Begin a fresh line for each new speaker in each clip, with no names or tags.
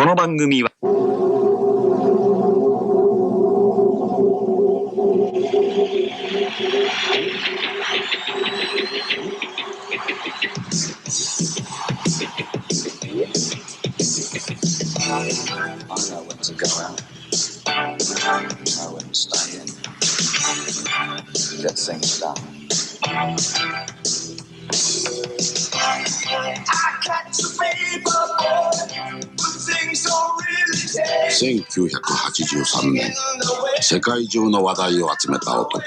の番組は
1983年、世界中の話題を集めた男、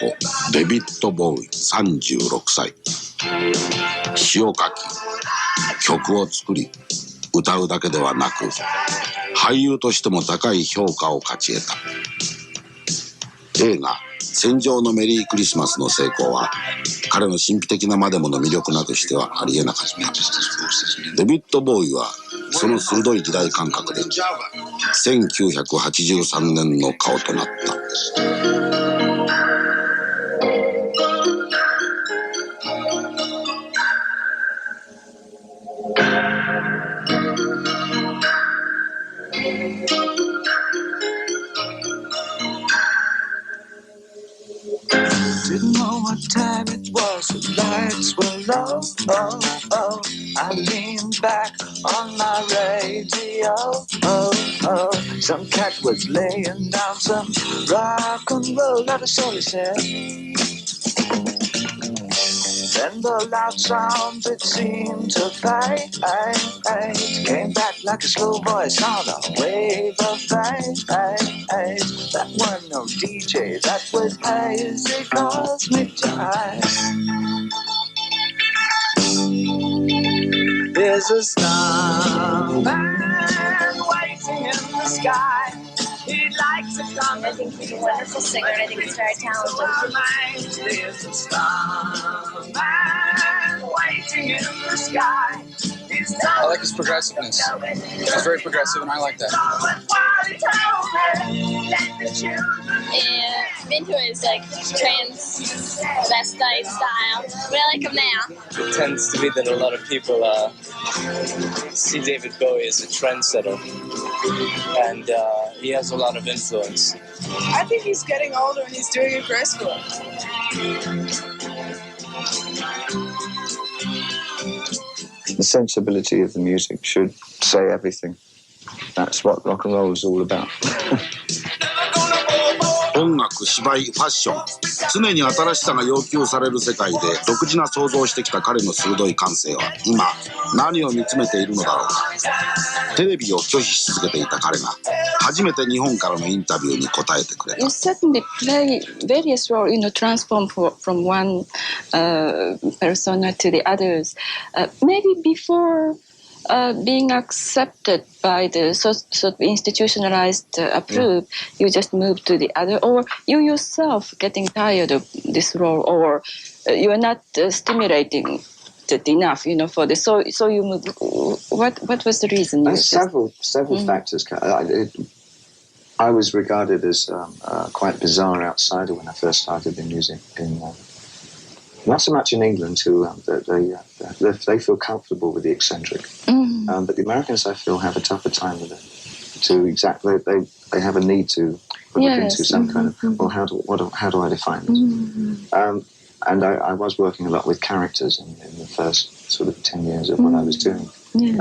デビッド・ボウイ36歳。詩を書き、曲を作り、歌うだけではなく、俳優としても高い評価を勝ち得た。映画「戦場のメリークリスマス」の成功は、彼の神秘的なまでもの魅力なくしてはありえなかった。デビッド・ボウイはその鋭い時代感覚で1983年の顔となった。
Didn't know what time it was, the lights were low, oh, oh. I leaned back on my radio, oh, oh. Some cat was laying down some rock and roll, that is all he said. Then the loud sound, it seemed to fade, came back like a slow voice on a wave of fate. That one no DJ, that was hazy cosmic jive. There's a starman waiting in the sky. He'd like to come.
I think he's a wonderful singer. I think he's very talented.
There's a starman waiting in the sky.
I like his progressiveness. He's very progressive, and I like that.
And I'm into his like transvestite style, but I like him now.
It tends to be that a lot of people see David Bowie as a trendsetter, and he has a lot of influence.
I think he's getting older and he's doing it gracefully.
The sensibility of the music should say everything. That's what rock and roll is all about.
音楽、芝居、ファッション、常に新しさが要求される世界で独自な想像をしてきた彼の鋭い感性は今何を見つめているのだろうか。テレビを拒否し続けていた彼が初めて日本からのインタビューに答えてくれた。
You certainly play various roles, transform from one persona to the others. Maybe before being accepted by the sort of institutionalized approved, you just move to the other, or you yourself getting tired of this role, or you are not stimulating it enough, for this. So you move. What was the reason?
Several factors. I was regarded as quite bizarre outsider when I first started in music. Not so much in England, who they feel comfortable with the eccentric, but the Americans, I feel, have a tougher time with it. They have a need to put it into some kind of, well, how do I define this? And I was working a lot with characters in the first sort of 10 years of what I was doing, and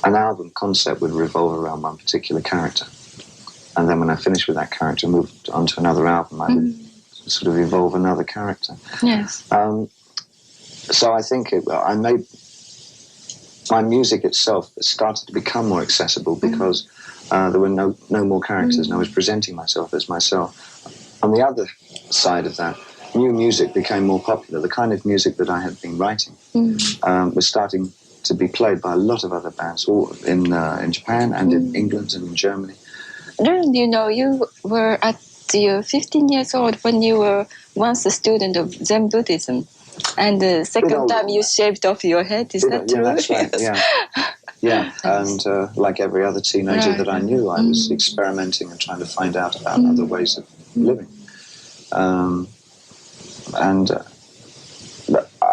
an album concept would revolve around one particular character, and then when I finished with that character, moved on to another album, I would sort of evolve another character.
Yes.
So I think I made my music itself started to become more accessible because there were no more characters, and I was presenting myself as myself. On the other side of that, new music became more popular. The kind of music that I had been writing was starting to be played by a lot of other bands, all in Japan and in England and in Germany.
You were at you're 15 years old when you were once a student of Zen Buddhism, and the second time you shaved off your head. Is that true?
That's right. Yeah. And like every other teenager that I knew, I was experimenting and trying to find out about other ways of living. And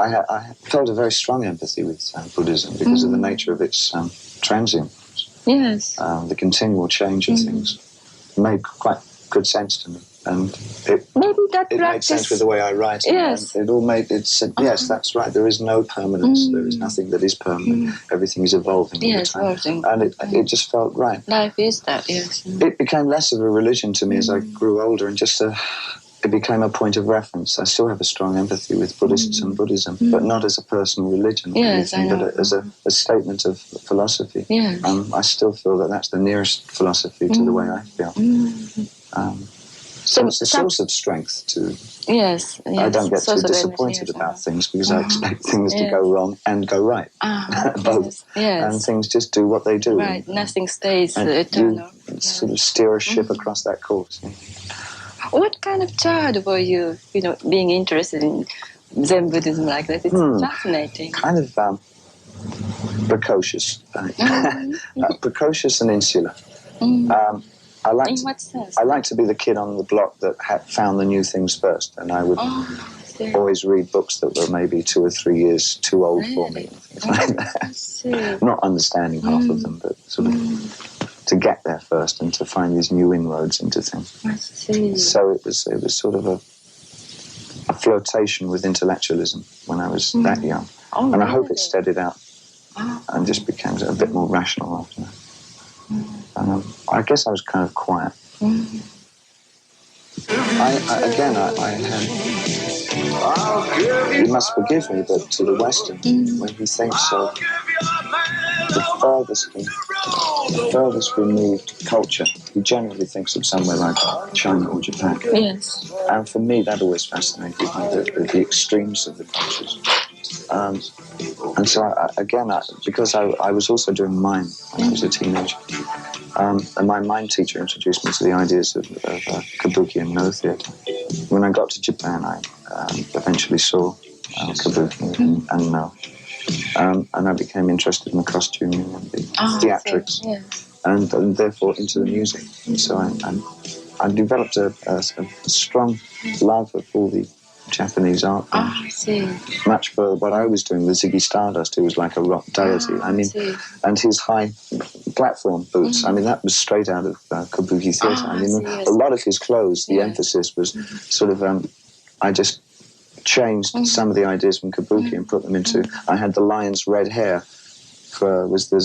I felt a very strong empathy with Buddhism because of the nature of its transient.
Yes.
The continual change of things made quite good sense to me. And it made sense with the way I write.
Yes.
And it all made it said, yes, that's right. There is no permanence. There is nothing that is permanent. Everything is evolving all the time.
Evolving.
And it just felt right.
Life is that, yes.
It became less of a religion to me as I grew older, and just it became a point of reference. I still have a strong empathy with Buddhists and Buddhism, but not as a personal religion,
yes,
but as a statement of philosophy.
Yes.
I still feel that that's the nearest philosophy to the way I feel. So it's a source of strength to...
Yes.
I don't get too disappointed about things because I expect things to go wrong and go right. Both.
Yes.
And things just do what they do.
Right, nothing stays
and
eternal.
You sort of steer a ship across that course.
What kind of child were you, being interested in Zen Buddhism like that? It's fascinating.
Kind of precocious. Precocious and insular.
In what sense?
I like to be the kid on the block that had found the new things first, and I would always read books that were maybe 2 or 3 years too old for me. Things like that. Not understanding half of them, but sort of to get there first and to find these new inroads into things.
I see.
So it was sort of a flirtation with intellectualism when I was that young. And I hope it steadied out and just became a bit more rational after that. I guess I was kind of quiet. I had... You must forgive me, but to the Western, when he thinks of the furthest removed culture, he generally thinks of somewhere like China or Japan.
Yes.
And for me, that always fascinated me, the extremes of the cultures. And so, because I was also doing mime when I was a teenager, and my mime teacher introduced me to the ideas of kabuki and no theatre. When I got to Japan, I eventually saw kabuki and no. And I became interested in the costuming and the theatrics, and therefore into the music. And so I developed a strong love of all the Japanese art forms.
I see.
Much further, what I was doing with Ziggy Stardust, who was like a rock deity. And his high platform boots. That was straight out of kabuki theatre. A lot of his clothes, the emphasis was sort of. I just changed some of the ideas from kabuki and put them into. I had the lion's red hair. Was the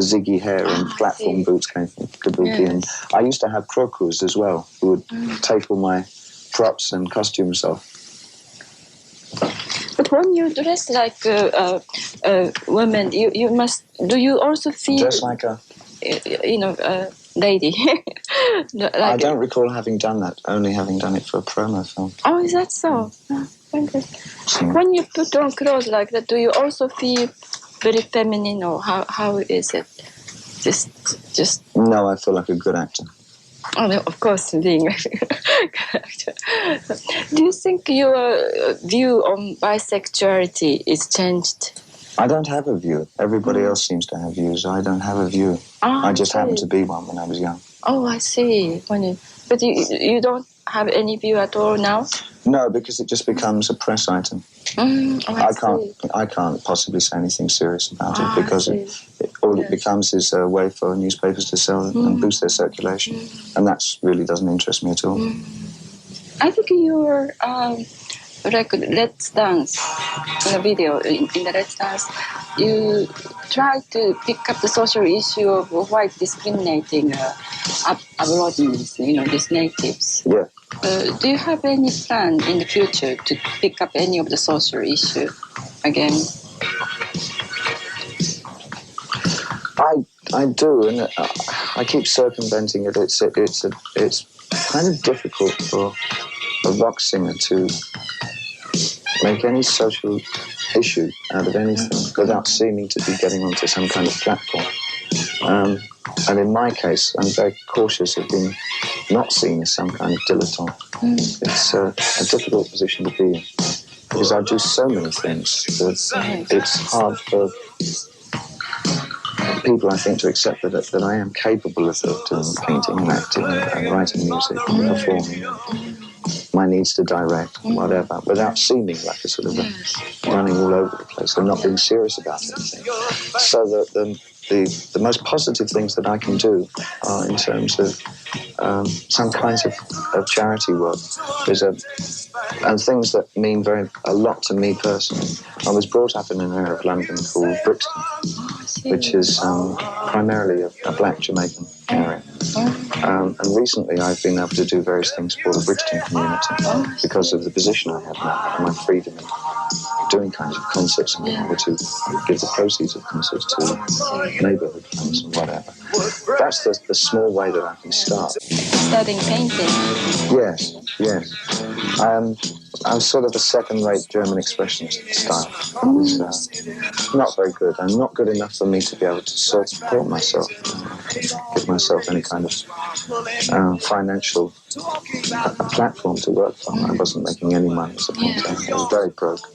Ziggy hair, and platform boots came from kabuki. And I used to have krokus as well, who would take all my props and costumes off.
But when you dress like a woman, you must. Do you also feel
dress like a
lady?
I don't recall having done that. Only having done it for a promo film.
Oh, is that so? When you put on clothes like that, do you also feel very feminine, or how is it? Just.
No, I feel like a good actor.
Oh, no, of course, being a character. Do you think your view on bisexuality is changed?
I don't have a view. Everybody else seems to have views. I don't have a view. I just happened to be one when I was young.
Oh, I see. But you don't have any view at all now?
No, because it just becomes a press item. I can't possibly say anything serious about it because it becomes is a way for newspapers to sell and boost their circulation, and that really doesn't interest me at all.
I think your record Let's Dance, in a video in the Let's Dance, you try to pick up the social issue of white discriminating aborigines, these natives.
Yeah.
Do you have any plan in the future to pick up any of the social issue again?
I do, and I keep circumventing it. It's kind of difficult for a rock singer to make any social issue out of anything without seeming to be getting onto some kind of platform. And in my case, I'm very cautious of being not seen as some kind of dilettante. It's a difficult position to be in because I do so many things that it's hard for people, I think, to accept that I am capable of doing painting and acting and writing music and performing. my needs to direct, whatever, without seeming like a sort of running all over the place and not being serious about anything. So that the most positive things that I can do are in terms of some kinds of charity work. And things that mean a lot to me personally. I was brought up in an area of London called Brixton, which is primarily a black Jamaican area. And recently I've been able to do various things for the Brixton community because of the position I have now, and my freedom in doing kinds of concerts and being able to give the proceeds of concerts to neighbourhood funds and whatever. That's the small way that I can start.
Studying painting.
Yes. I'm sort of a second-rate German expressionist style. It's not very good, and not good enough for me to be able to support myself, give myself any kind of financial platform to work from. I wasn't making any money as a painter. I was very broke.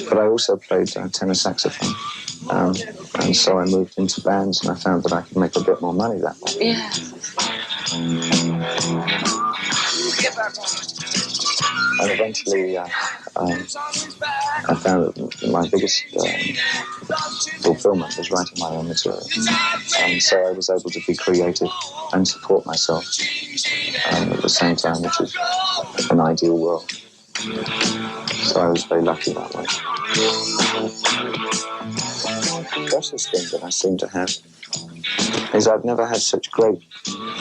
But I also played tenor saxophone, and so I moved into bands, and I found that I could make a bit more money that way.
Yeah.
And eventually, I found that my biggest fulfillment was writing my own material. And so I was able to be creative and support myself at the same time, which is an ideal world. So I was very lucky that way. The precious thing that I seem to have is I've never had such great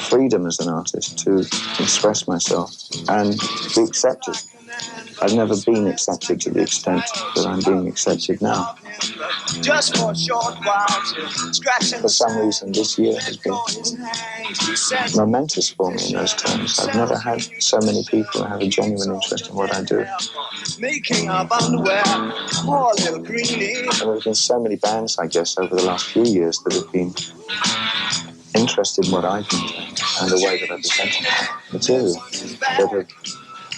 freedom as an artist to express myself and be accepted. I've never been accepted to the extent that I'm being accepted now.
Just for a short while,
For some reason, this year has been momentous for me in those terms. I've never had so many people who have a genuine interest in what I do.
making up underwear, poor little greenie.
And there have been so many bands, I guess, over the last few years that have been interested in what I've been doing and the way that I've presented my material, that have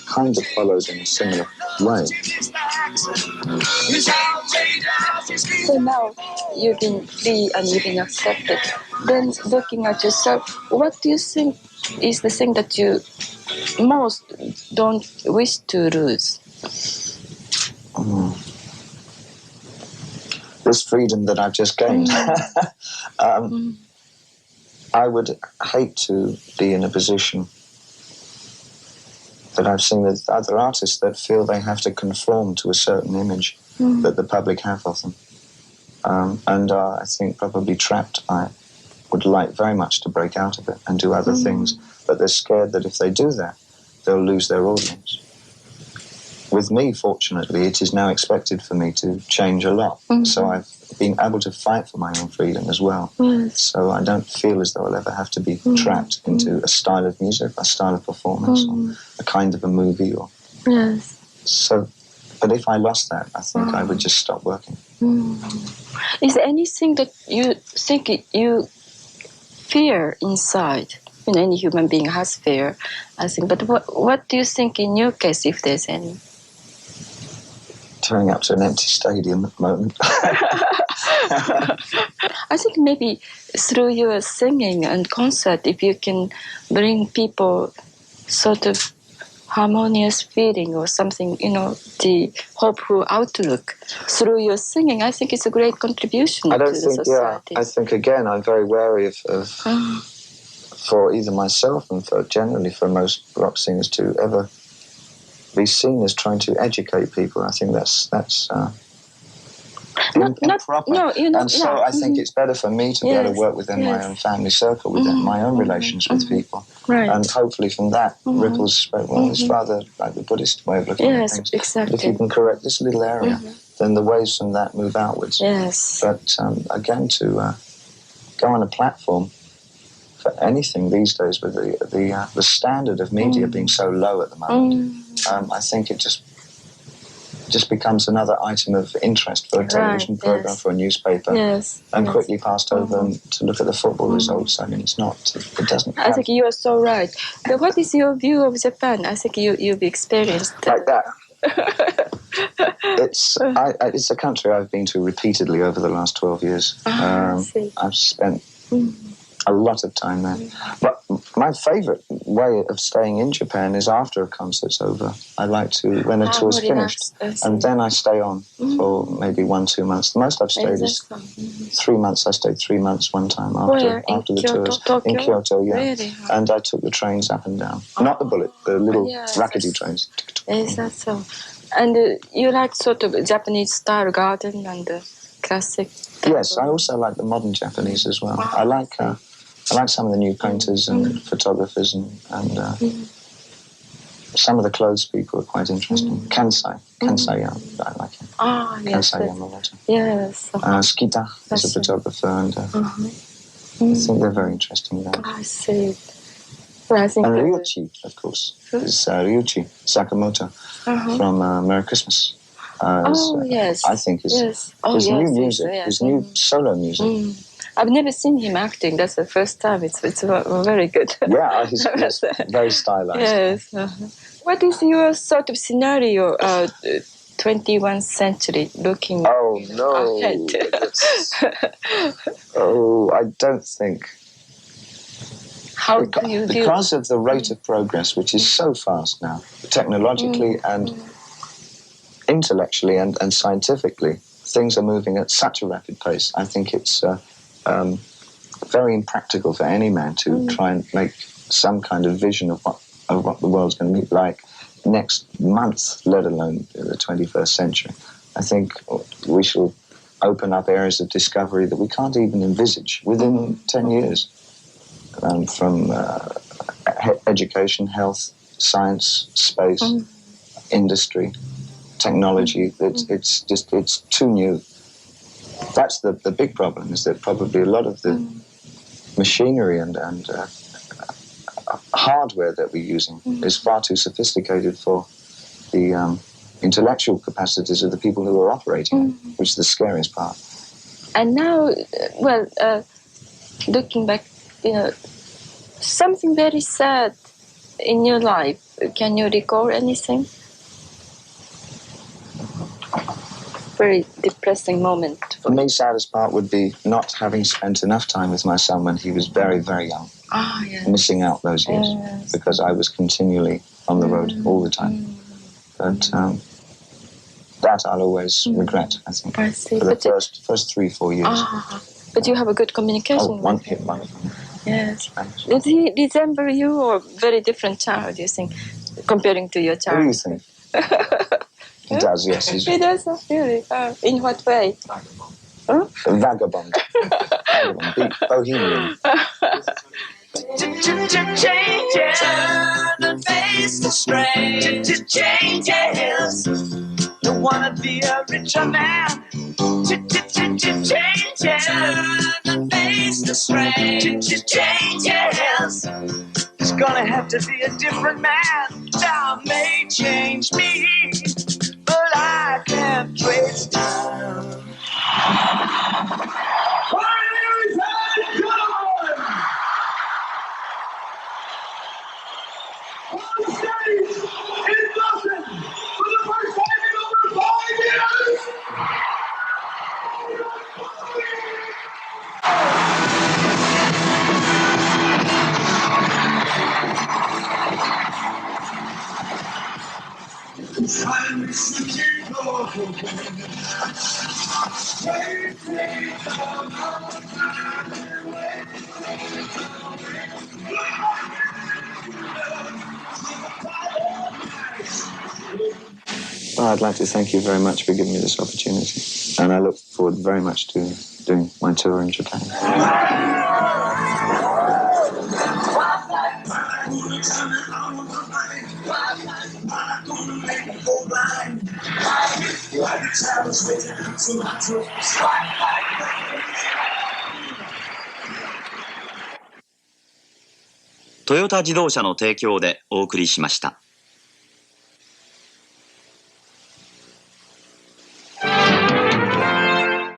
kind of followed in a similar way.
So now you've been free and you've been accepted. Then looking at yourself, what do you think is the thing that you most don't wish to lose?
This freedom that I've just gained. I would hate to be in a position that I've seen with other artists that feel they have to conform to a certain image that the public have of them. And are, I think, probably trapped. I would like very much to break out of it and do other things, but they're scared that if they do that, they'll lose their audience. With me, fortunately, it is now expected for me to change a lot. So I've been able to fight for my own freedom as well. So I don't feel as though I'll ever have to be trapped into a style of music, a style of performance, or a kind of a movie. Or so. But if I lost that, I think I would just stop working.
Is there anything that you think you fear inside? You know, any human being has fear, I think. But what do you think in your case, if there's any?
Turning up to an empty stadium at the moment.
I think maybe through your singing and concert, if you can bring people sort of harmonious feeling or something, you know, the hopeful outlook through your singing, I think it's a great contribution to the society.
I think, again, I'm very wary of for either myself and for generally for most rock singers to ever be seen as trying to educate people. I think that's improper. I think it's better for me to be able to work within my own family circle, within my own relations with people. And hopefully from that ripples spread. Well, it's rather like the Buddhist way of looking at things.
Exactly.
But if you can correct this little area, then the waves from that move outwards. But again, to go on a platform for anything these days with the standard of media being so low at the moment, I think it just becomes another item of interest for a television program, for a newspaper, and quickly passed over to look at the football results. I mean, it doesn't have...
I think you are so right. But what is your view of Japan? I think you've experienced...
Like that. It's a country I've been to repeatedly over the last 12 years. I've spent a lot of time there. But my favourite way of staying in Japan is after a concert's over. I like to, when a tour's finished, and then I stay on for maybe 1-2 months. The most I've stayed is 3 months. I stayed 3 months one time after the tours. In Kyoto, yeah.
Really?
And I took the trains up and down. Not the bullet, the little rackety trains.
Is that so? And you like sort of Japanese style garden and classic?
Yes, I also like the modern Japanese as well. I like some of the new painters and photographers and some of the clothes people are quite interesting. Kansai, yeah, I like him. Kansai Yamamoto.
Yes.
Skita is a photographer, and I think they're very interesting guys.
I see. Well, I think
and Ryuichi, of course, is Ryuichi Sakamoto from Merry Christmas.
Yes.
I think his new music, his new solo music.
I've never seen him acting. That's the first time. It's very good.
Yeah, he's very stylized.
Yes. What is your sort of scenario? 21st century looking ahead.
I don't think.
How do you do?
Because of the rate of progress, which is so fast now, technologically and intellectually and scientifically, things are moving at such a rapid pace. I think it's very impractical for any man to try and make some kind of vision of what the world's going to be like next month, let alone the 21st century. I think we shall open up areas of discovery that we can't even envisage within 10 years. From education, health, science, space, industry, technology. It's too new. That's the big problem, is that probably a lot of the machinery and hardware that we're using is far too sophisticated for the intellectual capacities of the people who are operating it, which is the scariest part.
And now, looking back, something very sad in your life. Can you recall anything? Very depressing moment.
For me, saddest part would be not having spent enough time with my son when he was very, very young. Missing out those years because I was continually on the road all the time. But that I'll always regret, I think.
I see.
For the first 3-4 years.
But you have a good communication with him. Yes. Did he resemble you, or very different child, do you think, comparing to your child?
What do you think? He does, yes.
He does, really? In what way?
Vagabond. Bohemian.
Changes, and face the strain. Changes, don't wanna be a richer man. Changes, and face the strain. Changes, it's gonna have to be a different man. Time may change me, but I can't trace time. On stage in London for the first time in over 5 years.
Well, I'd like to thank you very much for giving me this opportunity. And I look forward very much to doing my tour in Japan.
トヨタ自動車の提供でお送りしました。